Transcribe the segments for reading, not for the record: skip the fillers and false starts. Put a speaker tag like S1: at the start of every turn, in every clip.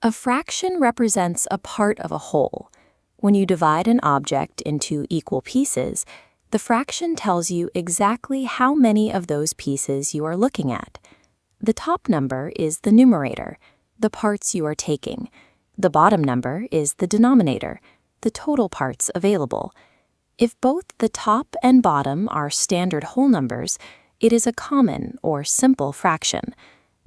S1: A fraction represents a part of a whole. When you divide an object into equal pieces, the fraction tells you exactly how many of those pieces you are looking at. The top number is the numerator, the parts you are taking. The bottom number is the denominator, the total parts available. If both the top and bottom are standard whole numbers, it is a common or simple fraction.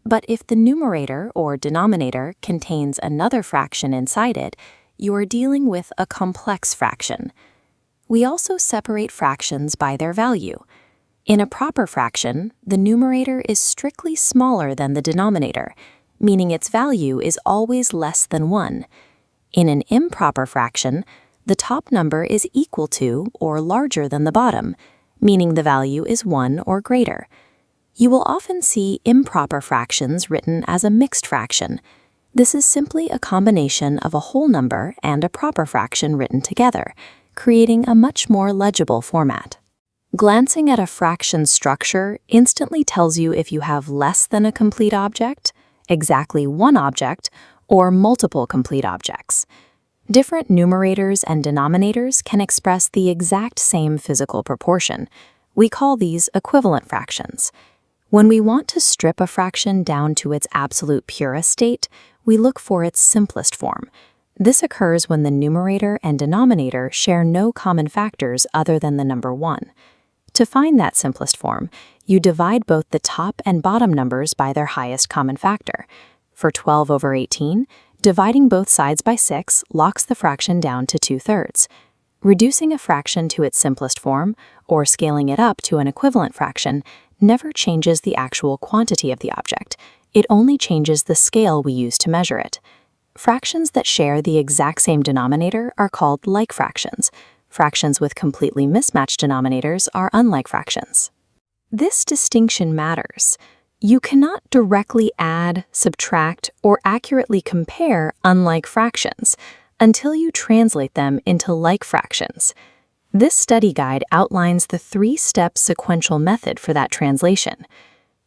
S1: But if the numerator or denominator contains another fraction inside it, you are dealing with a complex fraction. We also separate fractions by their value. In a proper fraction, the numerator is strictly smaller than the denominator, meaning its value is always less than 1. In an improper fraction, the top number is equal to or larger than the bottom, meaning the value is 1 or greater. You will often see improper fractions written as a mixed fraction. This is simply a combination of a whole number and a proper fraction written together, creating a much more legible format. Glancing at a fraction structure instantly tells you if you have less than a complete object, exactly one object, or multiple complete objects. Different numerators and denominators can express the exact same physical proportion. We call these equivalent fractions. When we want to strip a fraction down to its absolute purest state, we look for its simplest form. This occurs when the numerator and denominator share no common factors other than the number 1. To find that simplest form, you divide both the top and bottom numbers by their highest common factor. For 12 over 18, dividing both sides by 6 locks the fraction down to 2/3. Reducing a fraction to its simplest form, or scaling it up to an equivalent fraction, never changes the actual quantity of the object. It only changes the scale we use to measure it. Fractions that share the exact same denominator are called like fractions. Fractions with completely mismatched denominators are unlike fractions. This distinction matters. You cannot directly add, subtract, or accurately compare unlike fractions until you translate them into like fractions. This study guide outlines the 3-step sequential method for that translation.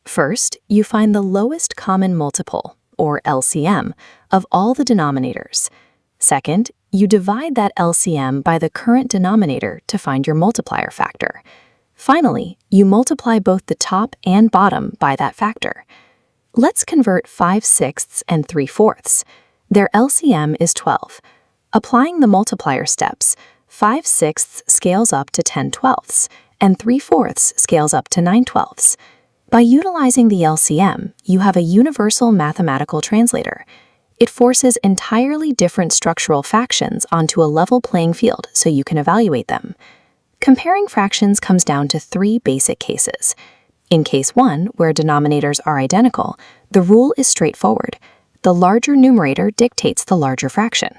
S1: First, you find the lowest common multiple, or LCM, of all the denominators. Second, you divide that LCM by the current denominator to find your multiplier factor. Finally, you multiply both the top and bottom by that factor. Let's convert 5/6 and 3/4. Their LCM is 12. Applying the multiplier steps, 5/6 scales up to 10/12, and 3/4 scales up to 9/12. By utilizing the LCM, you have a universal mathematical translator. It forces entirely different structural fractions onto a level playing field so you can evaluate them. Comparing fractions comes down to 3 basic cases. In case 1, where denominators are identical, the rule is straightforward. The larger numerator dictates the larger fraction.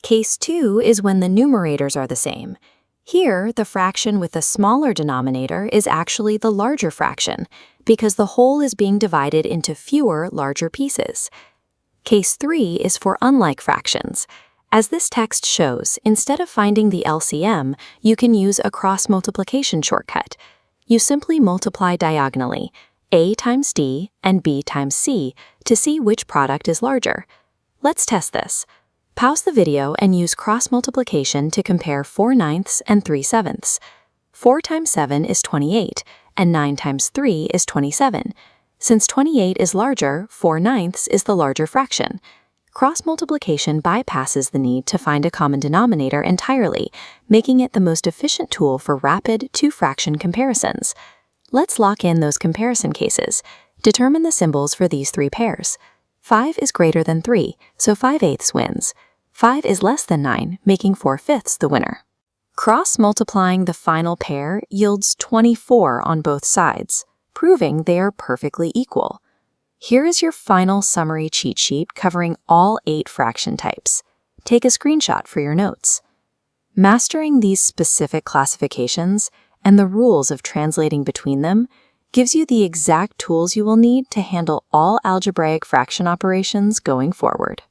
S1: Case 2 is when the numerators are the same. Here, the fraction with the smaller denominator is actually the larger fraction, because the whole is being divided into fewer larger pieces. Case 3 is for unlike fractions. As this text shows, instead of finding the LCM, you can use a cross-multiplication shortcut. You simply multiply diagonally, A times D and B times C, to see which product is larger. Let's test this. Pause the video and use cross-multiplication to compare 4/9 and 3/7. 4 times 7 is 28, and 9 times 3 is 27. Since 28 is larger, 4/9 is the larger fraction. Cross-multiplication bypasses the need to find a common denominator entirely, making it the most efficient tool for rapid two-fraction comparisons. Let's lock in those comparison cases. Determine the symbols for these 3 pairs. 5 is greater than 3, so 5/8 wins. 5 is less than 9, making 4/5 the winner. Cross-multiplying the final pair yields 24 on both sides, proving they are perfectly equal. Here is your final summary cheat sheet covering all 8 fraction types. Take a screenshot for your notes. Mastering these specific classifications and the rules of translating between them gives you the exact tools you will need to handle all algebraic fraction operations going forward.